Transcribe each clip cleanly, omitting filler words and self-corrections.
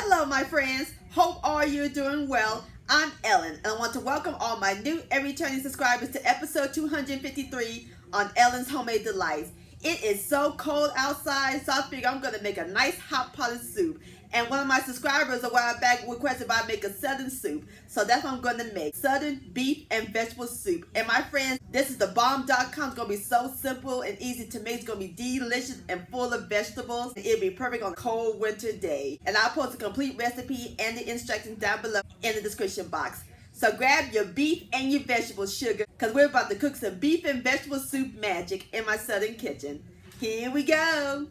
Hello my friends, hope all you're doing well. I'm Ellen and I want to welcome all my new and returning subscribers to episode 253 on Ellen's Homemade Delights. It is so cold outside, so I figure I'm going to make a nice hot pot of soup. And one of my subscribers a while back requested if I make a southern soup. So that's what I'm going to make. Southern beef and vegetable soup. And my friends, this is the bomb.com. It's going to be so simple and easy to make. It's going to be delicious and full of vegetables. It'll be perfect on a cold winter day. And I'll post a complete recipe and the instructions down below in the description box. So grab your beef and your vegetable sugar because we're about to cook some beef and vegetable soup magic in my southern kitchen. Here we go.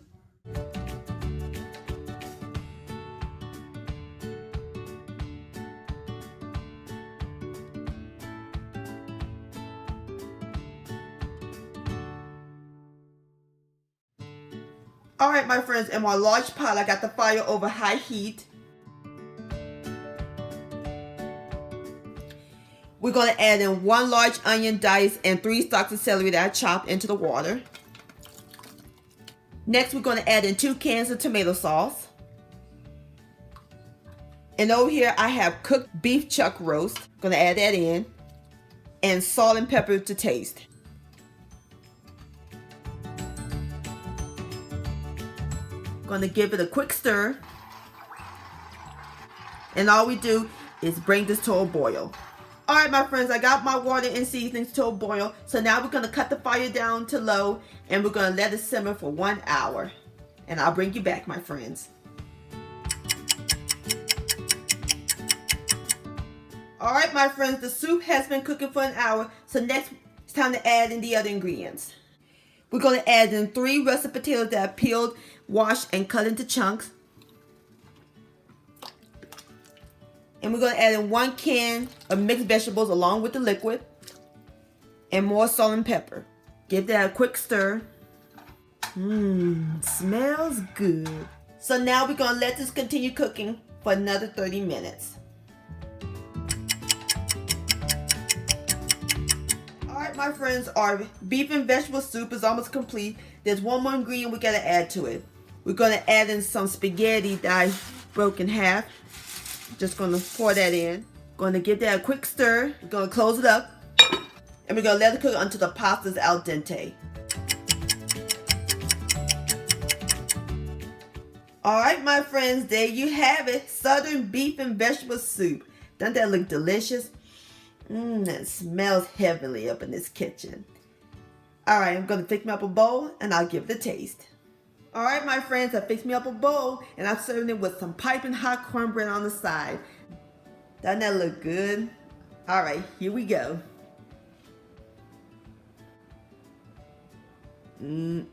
Alright my friends, in my large pot I got the fire over high heat. We're going to add in 1 large onion diced and 3 stalks of celery that I chopped into the water. Next we're going to add in 2 cans of tomato sauce. And over here I have cooked beef chuck roast. Going to add that in. And salt and pepper to taste. Going to give it a quick stir. And all we do is bring this to a boil. Alright my friends, I got my water and seasonings to a boil. So now we're going to cut the fire down to low and we're going to let it simmer for 1 hour. And I'll bring you back my friends. Alright my friends, the soup has been cooking for 1 hour. So next it's time to add in the other ingredients. We're going to add in 3 russet potatoes that are peeled, washed, and cut into chunks. And we're going to add in 1 can of mixed vegetables along with the liquid. And more salt and pepper. Give that a quick stir. Smells good. So now we're going to let this continue cooking for another 30 minutes. Alright my friends, our beef and vegetable soup is almost complete. There's one more ingredient we got to add to it. We're going to add in some spaghetti that I broke in half. Just going to pour that in. Going to give that a quick stir. We're going to close it up. And we're going to let it cook until the pasta is al dente. Alright my friends, there you have it. Southern beef and vegetable soup. Doesn't that look delicious? It smells heavenly up in this kitchen. Alright, I'm going to pick me up a bowl and I'll give it a taste. Alright my friends, I fixed me up a bowl and I'm serving it with some piping hot cornbread on the side. Doesn't that look good? Alright, here we go. And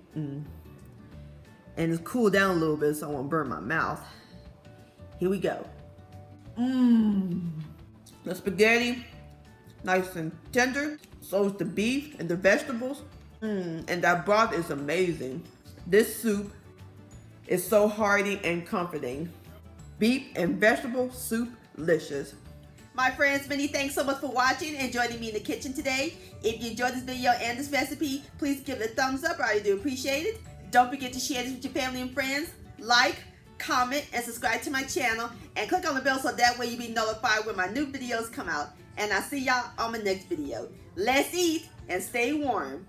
it's cooled down a little bit so I won't burn my mouth. Here we go. The spaghetti, nice and tender. So is the beef and the vegetables. And that broth is amazing. This soup is so hearty and comforting. Beef and vegetable soup licious. My friends, many thanks so much for watching and joining me in the kitchen today. If you enjoyed this video and this recipe, please give it a thumbs up. I really do appreciate it. Don't forget to share this with your family and friends. Like, comment, and subscribe to my channel. And click on the bell so that way you'll be notified when my new videos come out. And I'll see y'all on my next video. Let's eat and stay warm.